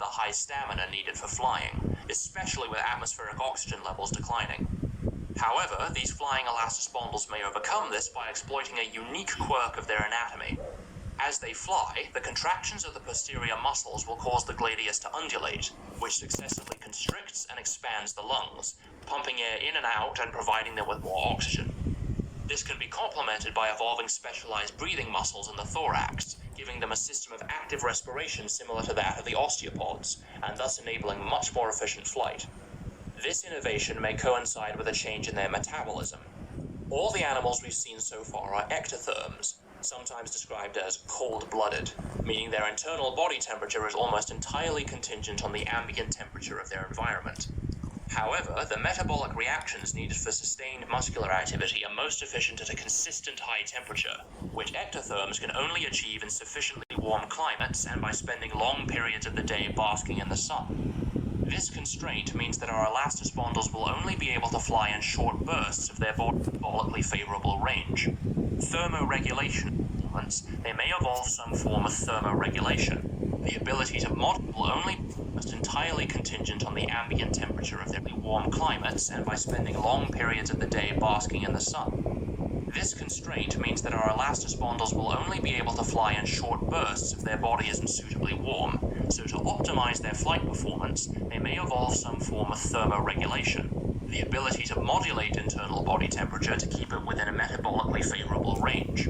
high stamina needed for flying, especially with atmospheric oxygen levels declining. However, these flying elastospondylus may overcome this by exploiting a unique quirk of their anatomy. As they fly, the contractions of the posterior muscles will cause the gladius to undulate, which successively constricts and expands the lungs, pumping air in and out and providing them with more oxygen. This can be complemented by evolving specialized breathing muscles in the thorax, giving them a system of active respiration similar to that of the osteopods, and thus enabling much more efficient flight. This innovation may coincide with a change in their metabolism. All the animals we've seen so far are ectotherms, sometimes described as cold-blooded, meaning their internal body temperature is almost entirely contingent on the ambient temperature of their environment. However, the metabolic reactions needed for sustained muscular activity are most efficient at a consistent high temperature, which ectotherms can only achieve in sufficiently warm climates and by spending long periods of the day basking in the sun. This constraint means that our elastospondylus will only be able to fly in short bursts of their metabolically favorable range. Thermoregulation movements, they may evolve some form of thermoregulation. The ability to modulate will only be almost entirely contingent on the ambient temperature of their warm climates and by spending long periods of the day basking in the sun. This constraint means that our elastospondylus will only be able to fly in short bursts if their body isn't suitably warm, so to optimize their flight performance, they may evolve some form of thermoregulation, the ability to modulate internal body temperature to keep it within a metabolically favorable range.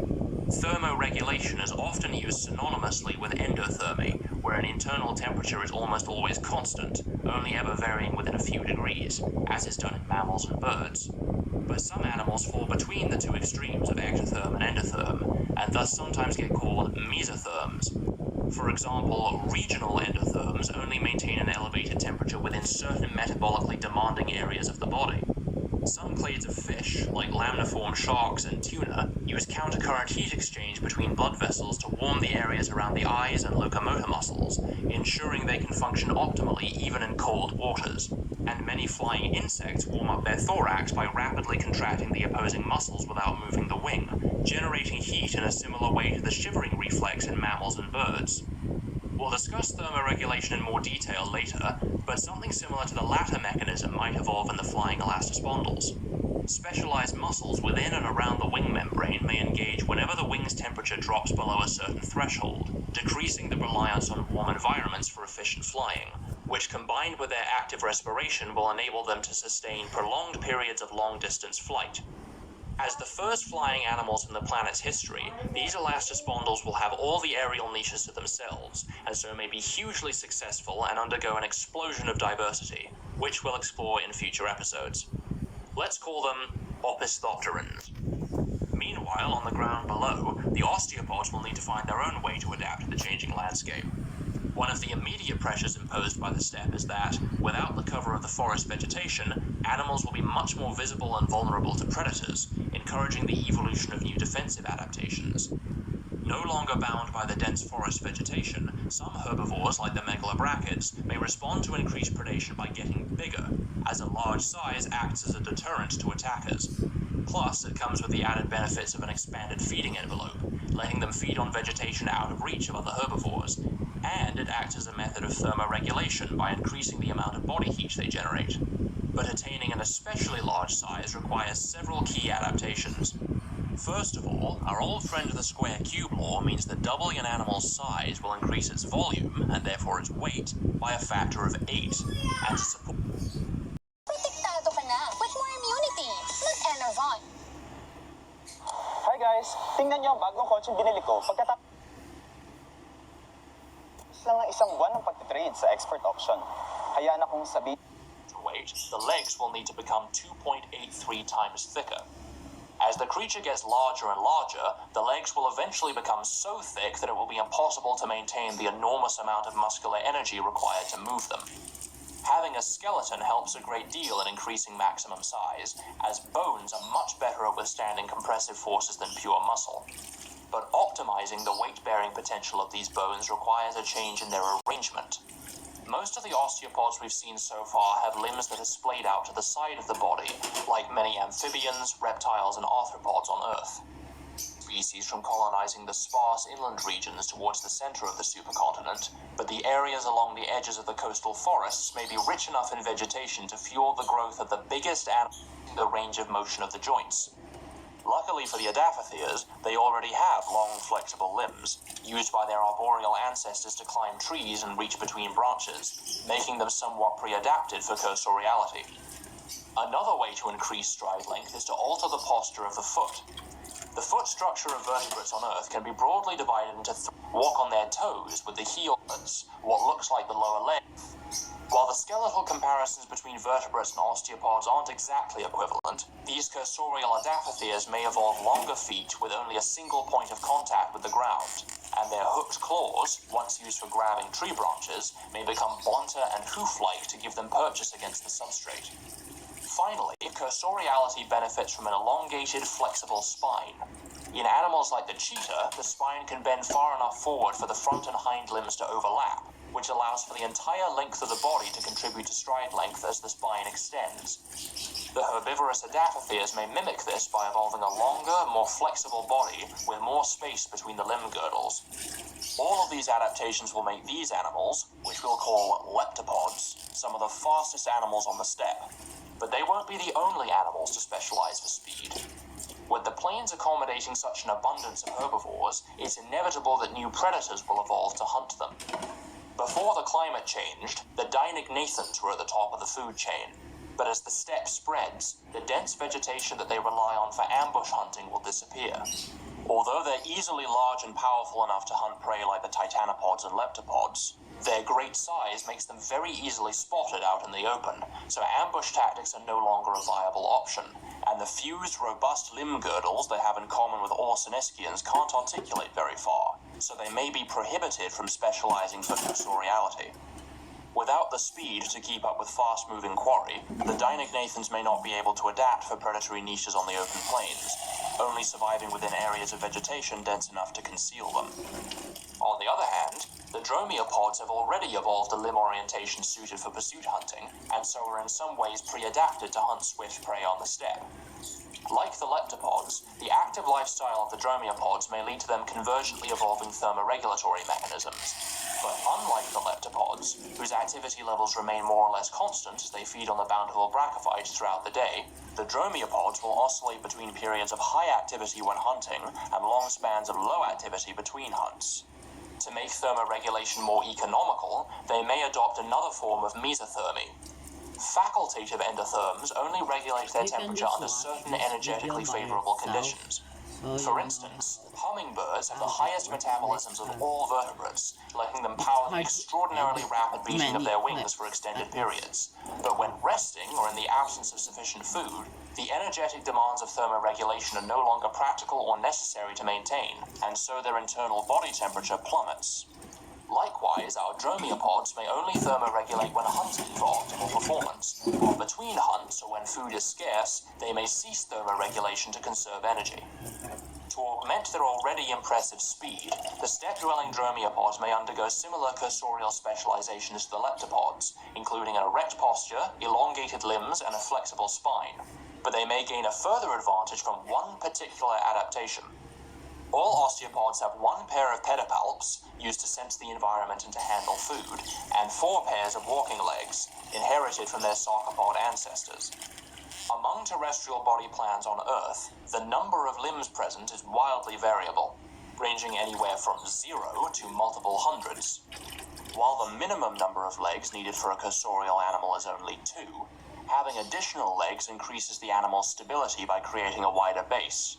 Thermoregulation is often used synonymously with endothermy, where an internal temperature is almost always constant, only ever varying within a few degrees, as is done in mammals and birds. But some animals fall between the two extremes of ectotherm and endotherm, and thus sometimes get called mesotherms. For example, regional endotherms only maintain an elevated temperature within certain metabolically demanding areas of the body. Some clades of fish, like lamniform sharks and tuna, use countercurrent heat exchange between blood vessels to warm the areas around the eyes and locomotor muscles, ensuring they can function optimally even in cold waters. And many flying insects warm up their thorax by rapidly contracting the opposing muscles without moving the wing, generating heat in a similar way to the shivering reflex in mammals and birds. We'll discuss thermoregulation in more detail later, but something similar to the latter mechanism might evolve in the flying elastospondylus. Specialized muscles within and around the wing membrane may engage whenever the wing's temperature drops below a certain threshold, decreasing the reliance on warm environments for efficient flying, which combined with their active respiration will enable them to sustain prolonged periods of long-distance flight. As the first flying animals in the planet's history, these elastospondylus will have all the aerial niches to themselves, and so may be hugely successful and undergo an explosion of diversity, which we'll explore in future episodes. Let's call them opisthophterans. Meanwhile, on the ground below, the osteopods will need to find their own way to adapt to the changing landscape. One of the immediate pressures imposed by the step is that, without the cover of the forest vegetation, animals will be much more visible and vulnerable to predators, encouraging the evolution of new defensive adaptations. No longer bound by the dense forest vegetation, some herbivores, like the megalobrachids, may respond to increased predation by getting bigger, as a large size acts as a deterrent to attackers. Plus, it comes with the added benefits of an expanded feeding envelope, letting them feed on vegetation out of reach of other herbivores, and it acts as a method of thermoregulation by increasing the amount of body heat they generate. But attaining an especially large size requires several key adaptations. First of all, our old friend the square cube law means that doubling an animal's size will increase its volume, and therefore its weight, by a factor of 8, and to support... Protektado ka na with more immunity. Mag-Enervon. Hi guys! Tingnan niyo ang bagong kotseng binili ko pagkatapos lang ng isang buwan ng pagtitrade sa expert auction. Hayaan akong sabihin. Weight, the legs will need to become 2.83 times thicker. As the creature gets larger and larger, the legs will eventually become so thick that it will be impossible to maintain the enormous amount of muscular energy required to move them. Having a skeleton helps a great deal in increasing maximum size, as bones are much better at withstanding compressive forces than pure muscle. But optimizing the weight-bearing potential of these bones requires a change in their arrangement. Most of the osteopods we've seen so far have limbs that are splayed out to the side of the body, like many amphibians, reptiles, and arthropods on Earth. species from colonizing the sparse inland regions towards the center of the supercontinent, but the areas along the edges of the coastal forests may be rich enough in vegetation to fuel the growth of the biggest animals in the range of motion of the joints. Luckily for the Adaphithias, they already have long, flexible limbs, used by their arboreal ancestors to climb trees and reach between branches, making them somewhat pre-adapted for cursoriality. Another way to increase stride length is to alter the posture of the foot. The foot structure of vertebrates on Earth can be broadly divided into walk on their toes with the heels, what looks like the lower leg. While the skeletal comparisons between vertebrates and osteopods aren't exactly equivalent, these cursorial Adaphithias may evolve longer feet with only a single point of contact with the ground, and their hooked claws, once used for grabbing tree branches, may become blunter and hoof-like to give them purchase against the substrate. Finally, cursoriality benefits from an elongated, flexible spine. In animals like the cheetah, the spine can bend far enough forward for the front and hind limbs to overlap, which allows for the entire length of the body to contribute to stride length as the spine extends. The herbivorous Adaphithias may mimic this by evolving a longer, more flexible body with more space between the limb girdles. All of these adaptations will make these animals, which we'll call leptopods, some of the fastest animals on the steppe. But they won't be the only animals to specialize for speed. With the plains accommodating such an abundance of herbivores, it's inevitable that new predators will evolve to hunt them. Before the climate changed, the Deinognathans were at the top of the food chain. But as the steppe spreads, the dense vegetation that they rely on for ambush hunting will disappear. Although they're easily large and powerful enough to hunt prey like the titanopods and leptopods, their great size makes them very easily spotted out in the open, so ambush tactics are no longer a viable option, and the fused, robust limb girdles they have in common with all Senescians can't articulate very far, so they may be prohibited from specializing for cursoriality. Without the speed to keep up with fast-moving quarry, the Deinognathans may not be able to adapt for predatory niches on the open plains, only surviving within areas of vegetation dense enough to conceal them. On the other hand, the Dromaeopods have already evolved a limb orientation suited for pursuit hunting, and so are in some ways pre-adapted to hunt swift prey on the steppe. Like the leptopods, the active lifestyle of the Dromaeopods may lead to them convergently evolving thermoregulatory mechanisms. But unlike the leptopods, whose activity levels remain more or less constant as they feed on the bountiful brachyphytes throughout the day, the Dromaeopods will oscillate between periods of high activity when hunting and long spans of low activity between hunts. To make thermoregulation more economical, they may adopt another form of mesothermy. Facultative endotherms only regulate their temperature under certain energetically favorable conditions. For instance, hummingbirds have the highest metabolisms of all vertebrates, letting them power the extraordinarily rapid beating of their wings for extended periods. But when resting or in the absence of sufficient food, the energetic demands of thermoregulation are no longer practical or necessary to maintain, and so their internal body temperature plummets. Likewise, our Dromaeopods may only thermoregulate when hunting for optimal performance, while between hunts or when food is scarce, they may cease thermoregulation to conserve energy. To augment their already impressive speed, the steppe-dwelling Dromaeopods may undergo similar cursorial specializations to the leptopods, including an erect posture, elongated limbs, and a flexible spine. But they may gain a further advantage from one particular adaptation. All osteopods have one pair of pedipalps, used to sense the environment and to handle food, and 4 pairs of walking legs, inherited from their sarcopod ancestors. Among terrestrial body plans on Earth, the number of limbs present is wildly variable, ranging anywhere from 0 to multiple hundreds. While the minimum number of legs needed for a cursorial animal is only 2, having additional legs increases the animal's stability by creating a wider base.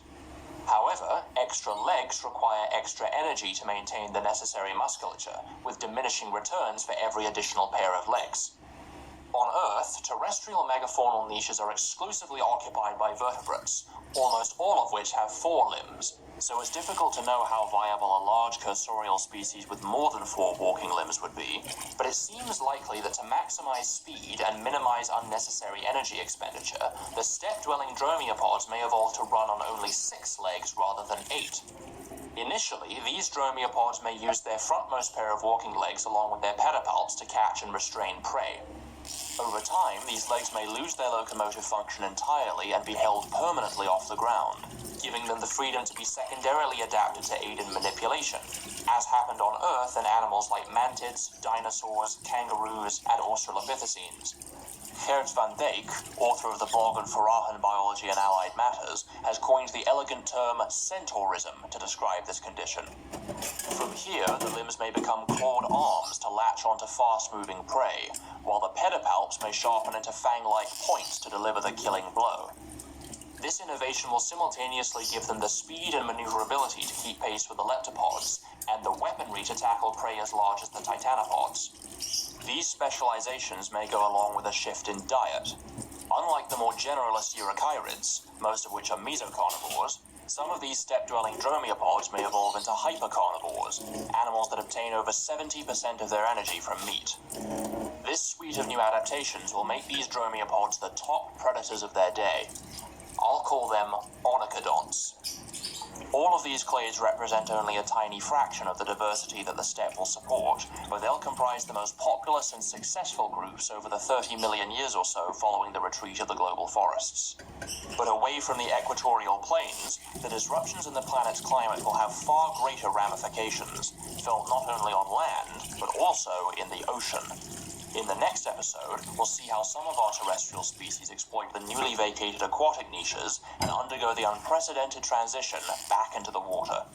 However, extra legs require extra energy to maintain the necessary musculature, with diminishing returns for every additional pair of legs. On Earth, terrestrial megafaunal niches are exclusively occupied by vertebrates, almost all of which have 4 limbs, so it's difficult to know how viable a large cursorial species with more than 4 walking limbs would be, but it seems likely that to maximize speed and minimize unnecessary energy expenditure, the steppe-dwelling Dromaeopods may evolve to run on only 6 legs rather than 8. Initially, these Dromaeopods may use their frontmost pair of walking legs along with their pedipalps to catch and restrain prey. Over time, these legs may lose their locomotive function entirely and be held permanently off the ground. giving them the freedom to be secondarily adapted to aid in manipulation, as happened on Earth in animals like mantids, dinosaurs, kangaroos, and Australopithecines. Geert van Dijk, author of the blog on Forahan Biology and Allied Matters, has coined the elegant term centaurism to describe this condition. From here, the limbs may become clawed arms to latch onto fast-moving prey, while the pedipalps may sharpen into fang-like points to deliver the killing blow. This innovation will simultaneously give them the speed and maneuverability to keep pace with the leptopods, and the weaponry to tackle prey as large as the titanopods. These specializations may go along with a shift in diet. Unlike the more generalist eurychirids, most of which are mesocarnivores, some of these steppe-dwelling dromaeopods may evolve into hypercarnivores, animals that obtain over 70% of their energy from meat. This suite of new adaptations will make these dromaeopods the top predators of their day. I'll call them onocodonts. All of these clades represent only a tiny fraction of the diversity that the steppe will support, but they'll comprise the most populous and successful groups over the 30 million years or so following the retreat of the global forests. But away from the equatorial plains, the disruptions in the planet's climate will have far greater ramifications, felt not only on land, but also in the ocean. In the next episode, we'll see how some of our terrestrial species exploit the newly vacated aquatic niches and undergo the unprecedented transition back into the water.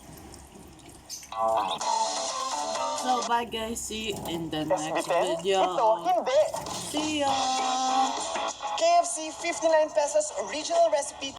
So bye guys, see you in the next SB10? video. Ito, hindi! See ya! KFC 59 pesos original recipe